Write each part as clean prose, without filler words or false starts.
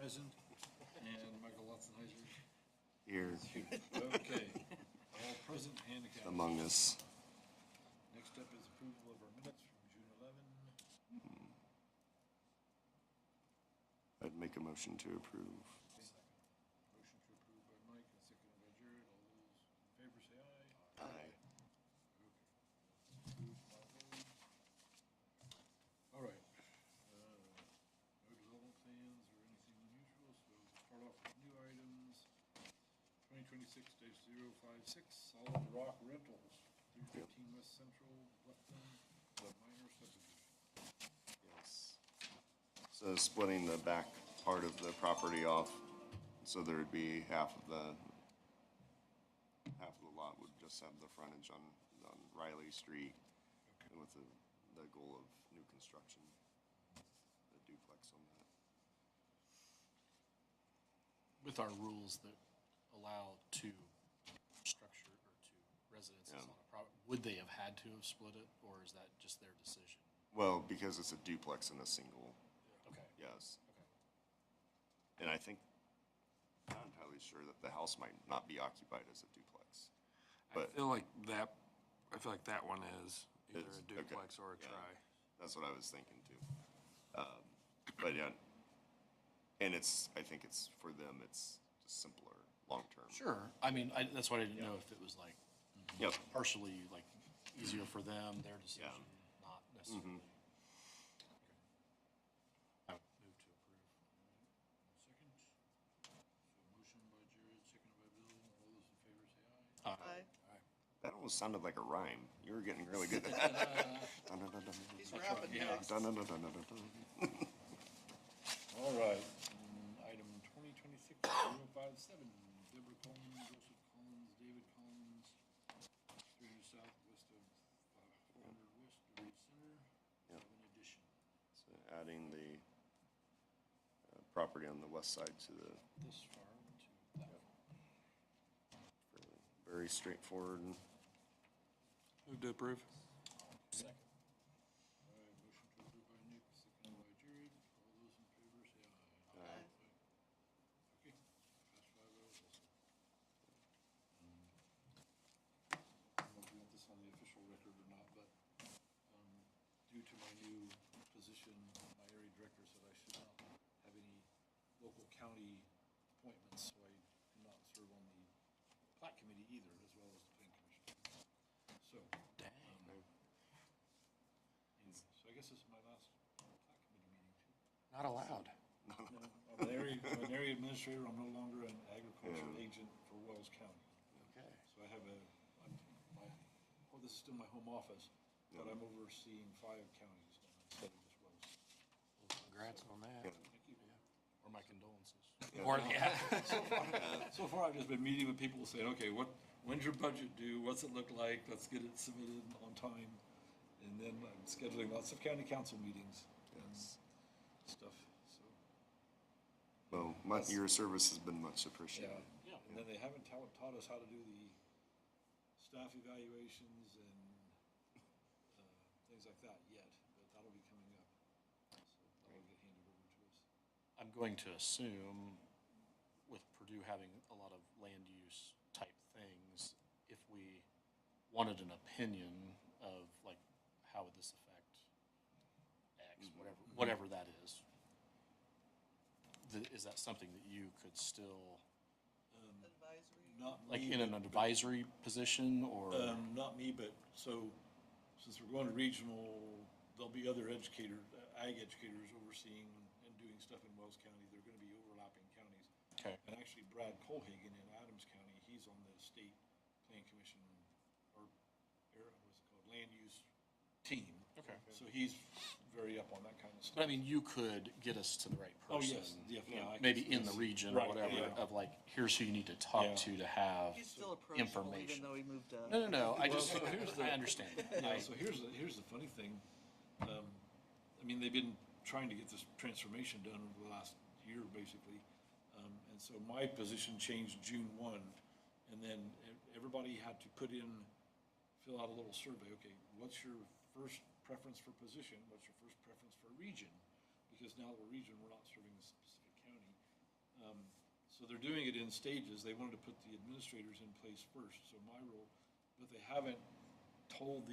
present, and Michael Lotzenheiser. Here Okay, all present, handicapped. among us. Next up is approval of our minutes from June 11. I'd make a motion to approve. Motion to approve by Mike and seconded by Jared. All those in favor say aye. Aye. Okay. Approved by those. All right. No development plans or anything unusual, so we'll start off with new items. 2026-056, Solid Rock Rentals, 315 West Central, Bluffton, the minor subdivision. Yes. So splitting the back part of the property off, so there would be half of the lot would just have the frontage on Riley Street, Okay. with the goal of new construction, the duplex on that. With our rules that allow two structure or two residences Yeah. on a property, would they have had to have split it, or is that just their decision? Well, because it's a duplex and a single, Okay, yes. okay. And I think, I'm not entirely sure that the house might not be occupied as a duplex. But I feel like that one is either Is, a okay, duplex or a yeah. tri. That's what I was thinking too. But yeah, and I think it's, for them, it's just simpler, long-term. Sure, I mean, that's why I didn't know if it was like Yep. partially like easier for them, their decision, not necessarily. Mhm. I would move to approve. Second. So motion by Jared, seconded by Bill. All those in favor say aye. Aye. That almost sounded like a rhyme. You were getting really good at that. He's rapping Yeah. next. All right. Item 2026-057, Deborah Coleman, Joseph Collins, David Collins, 300 south west of 400 west of Reed Center, Yep. have an addition. So adding the property on the west side to the, This farm to that farm. very straightforward. Move to approve. Second. All right, motion to approve by Nick, seconded by Jared. All those in favor say aye. Aye. Okay, pass 5-0 also. I don't know if you want this on the official record or not, but due to my new position, my area director said I should not have any local county appointments, so I do not serve on the Plat committee either, as well as the plan commission. So, Dang. anyway, so I guess this is my last Plat committee meeting too. Not allowed. No, I'm an area administrator, I'm no longer an agriculture agent for Wells County. Okay. So I have this is still my home office, but I'm overseeing 5 counties now instead of just Wells. Well, congrats on that. Thank you. Or my condolences. Yeah. Or, yeah. So far, I've just been meeting with people saying, okay, when's your budget due? What's it look like? Let's get it submitted on time. And then I'm scheduling lots of county council meetings and stuff, so. Well, your service has been much appreciated. Yeah. And then they haven't taught us how to do the staff evaluations and things like that yet, but that'll be coming up. So that'll get handed over to us. I'm going to assume with Purdue having a lot of land use type things, if we wanted an opinion of like, how would this affect X, whatever that is, is that something that you could still, Advisory. Not like me, in an advisory position or? Not me, but so, since we're going to regional, there'll be other educators, ag educators overseeing and doing stuff in Wells County. They're gonna be overlapping counties. Okay. And actually Brad Colhagen in Adams County, he's on the state plan commission, or, what's it called, land use team. Okay. So he's very up on that kind of stuff. But I mean, you could get us to the right Oh, person. yes, definitely. I can Maybe see in the this. region Right, or whatever, yeah. of like, here's who you need to talk Yeah. to have He's still approachable, information. even though he moved to. No, I just, so here's the- I understand that. Yeah, so here's the funny thing. I mean, they've been trying to get this transformation done over the last year, basically. And so my position changed June 1, and then everybody had to fill out a little survey. Okay, what's your first preference for position? What's your first preference for region? Because now that we're region, we're not serving a specific county. So they're doing it in stages. They wanted to put the administrators in place first, so my role, but they haven't told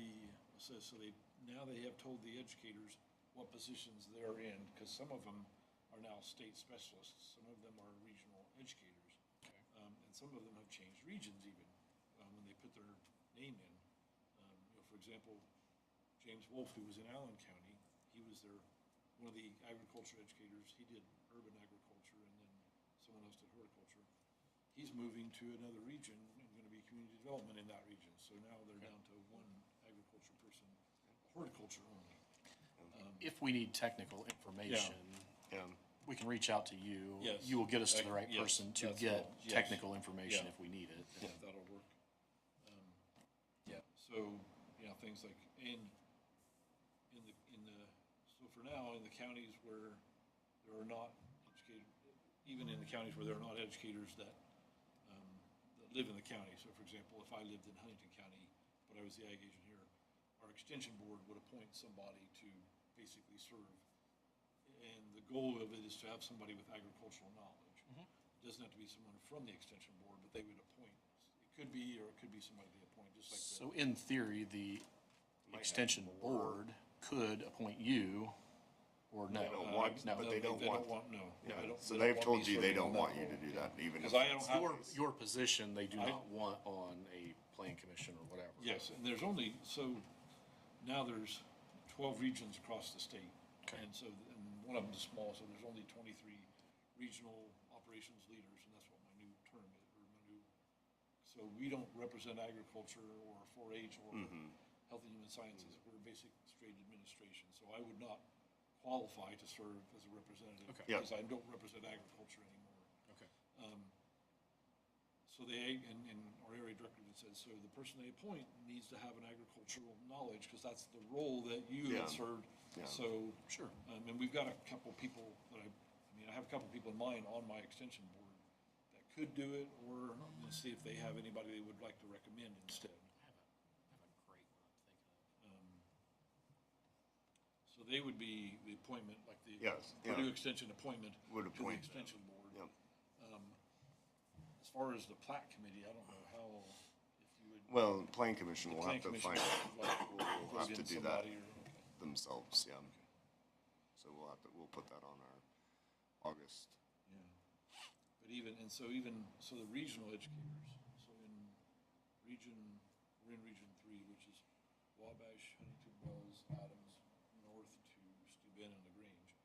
now they have told the educators what positions they're in, because some of them are now state specialists, some of them are regional educators. And some of them have changed regions even, when they put their name in. For example, James Wolf, who was in Allen County, he was one of the agriculture educators. He did urban agriculture, and then someone else did horticulture. He's moving to another region and going to be community development in that region. So now they're down to one agriculture person, horticulture only. If we need technical information, Yeah. we can reach out to you. Yes. You will get us to the right Yes, person to that's get all. Yes. technical information Yeah. if we need it. Yeah, that'll work. So, things like, so for now, in the counties where there are not even in the counties where there are not educators that live in the county. So for example, if I lived in Huntington County, but I was the ag agent here, our extension board would appoint somebody to basically serve. And the goal of it is to have somebody with agricultural knowledge. It doesn't have to be someone from the extension board, but they would appoint. It could be, or it could be somebody they appoint, just like So in theory, the extension board could appoint you or no? They don't want, No. but they don't want. no. Yeah, I don't- so they they've don't want told me you they serving don't on want that you to board. do that, even if. Because I don't have. Your position, they do I- not want on a plan commission or whatever. Yes, and there's only, so now there's 12 regions across the state. Okay. And so, and one of them is small, so there's only 23 regional operations leaders, and that's what my new term is, or my new, so we don't represent agriculture or 4-H or health and human sciences. We're basic straight administration, so I would not qualify to serve as a representative. Okay. Yeah. Because I don't represent agriculture anymore. Okay. So and our area director even said, so the person they appoint needs to have an agricultural knowledge, because that's the role that you Yeah. had served. Yeah. So, Sure. and we've got a couple people that I have a couple people in mind on my extension board that could do it, or let's see if they have anybody they would like to recommend instead. I have a great one I'm thinking of. So they would be the appointment, like the Yes, yeah. Purdue Extension appointment Would to the appoint them. extension board. Yep. As far as the Plat committee, I don't know how, if you would. Well, plan commission the will plan have to commission find, would like to we'll put have in to do that somebody or- themselves, yeah. So we'll put that on our August. Yeah. But so the regional educators, so we're in Region 3, which is Wabash, Huntington Wells, Adams, north to Steuben and LaGrange.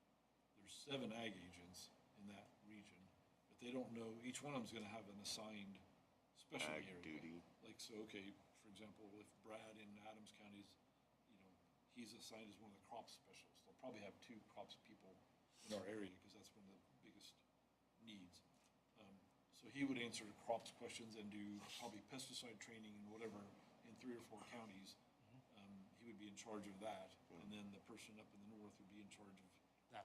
There's 7 ag agents in that region, but they don't know, each one of them's gonna have an assigned specialty Ag area. duty. Like, so, okay, for example, if Brad in Adams County is, he's assigned as one of the crop specialists. They'll probably have 2 crops people in our area, because that's one of the biggest needs. So he would answer crops questions and do probably pesticide training and whatever in 3 or 4 counties. He would be in charge of that, and then the person up in the north would be in charge of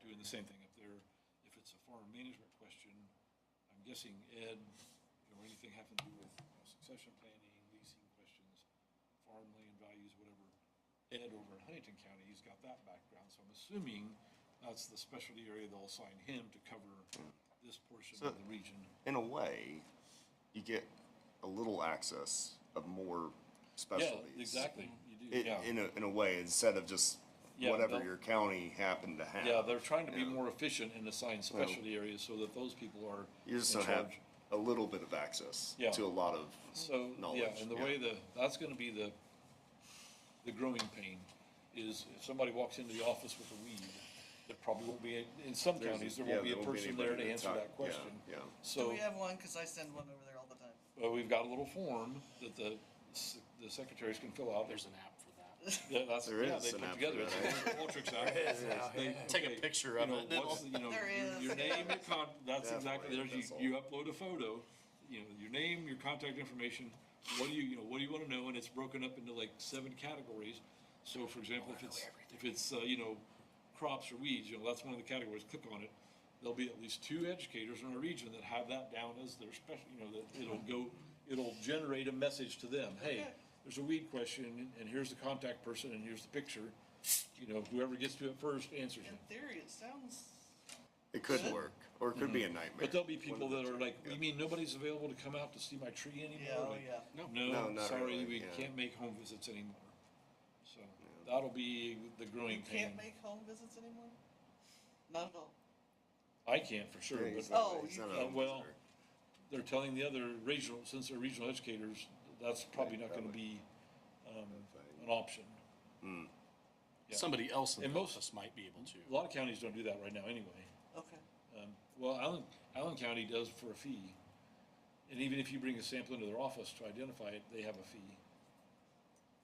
doing the same thing. If it's a farm management question, I'm guessing Ed, or anything having to do with succession planning, leasing questions, farmland values, whatever. Ed over in Huntington County, he's got that background, so I'm assuming that's the specialty area they'll assign him to cover this portion So- of the region. In a way, you get a little access of more specialties. Yeah, exactly, you do, yeah. In a way, instead of just Yeah, whatever they'll- your county happened to have. Yeah, they're trying to be Yeah. more efficient and assign specialty areas so that those people are You just in don't have charge. a little bit of access Yeah. to a lot of So, yeah, knowledge. and the yeah. way that's gonna be the growing pain, is if somebody walks into the office with a weed, there probably won't be, in some counties, there won't be a person there to answer that question. Yeah, Do So, we have one? Cause I send one over there all the time. well, we've got a little form that the secretaries can fill out. There's an app for that. Yeah, that's, There yeah, is they an put app together, for it's that, a Ultrix app. They- Take a okay, picture of it, and it'll- what's, There is, your name, your that's exactly, Definitely, there's, that's you upload a photo, your name, your contact information, what do you wanna know, and it's broken up into like 7 categories. So for example, if it's, crops or weeds, that's one of the categories, click on it. There'll be at least 2 educators in our region that have that down as their special, that it'll generate a message to them, hey, Okay. there's a weed question, and here's the contact person, and here's the picture. Whoever gets to it first answers In it. theory, it sounds It could work, or it could be a nightmare. But there'll be people One of that the are two. like, Yeah. you mean nobody's available to come out to see my tree Yeah, anymore? oh, Like, yeah. No, No, not sorry, really, we yeah. can't make home visits anymore. So that'll be the growing You pain. can't make home visits anymore? Not at all. I can't for sure, Yeah, but he's not- Oh, he's you not a can't. home Well, visitor. they're telling the other regional, since they're regional educators, that's probably not gonna be, an option. Mm. Yeah. Somebody else in And the most- office might be able to. A lot of counties don't do that right now anyway. Okay. Well, Allen County does for a fee. And even if you bring a sample into their office to identify it, they have a fee.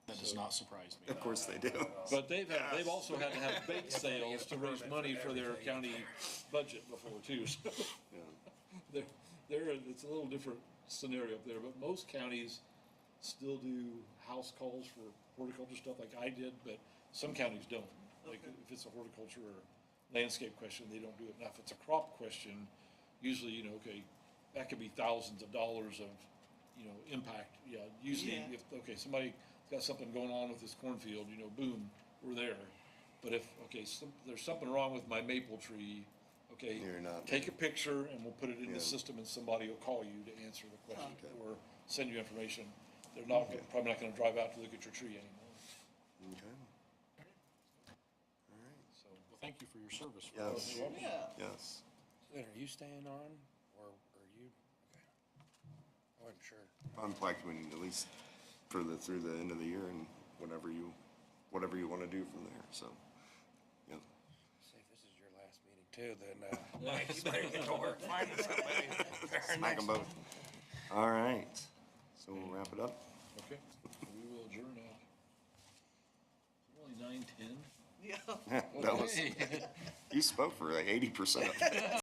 That does not surprise me. Of course they do. But they've also had to have bake sales to raise money for their county budget before too. So Yeah. it's a little different scenario up there, but most counties still do house calls for horticulture stuff like I did, but some counties don't. Like Okay. if it's a horticulture or landscape question, they don't do it. Now, if it's a crop question, usually, okay, that could be thousands of dollars of, impact. Yeah, usually Yeah. if, somebody's got something going on with this cornfield, boom, we're there. But if, there's something wrong with my maple tree, okay, You're not take a picture and we'll put it in Yeah. the system and somebody will call you to answer the question Okay. or send you information. They're not, Okay. probably not gonna drive out to look at your tree anymore, Okay. All right. so. Well, thank you for your service. for Yes. us. Yeah. Yes. Ed, are you staying on, or are you, okay. I wasn't sure. I'm planning at least through the end of the year and whatever you want to do from there, so, yeah. See, if this is your last meeting too, then, Mike, you better get to work finding somebody. for our Smack next 'em both. All right, so we'll wrap it up. Okay, we will adjourn at only 9:10. Yeah. That was, you spoke for like 80% of it.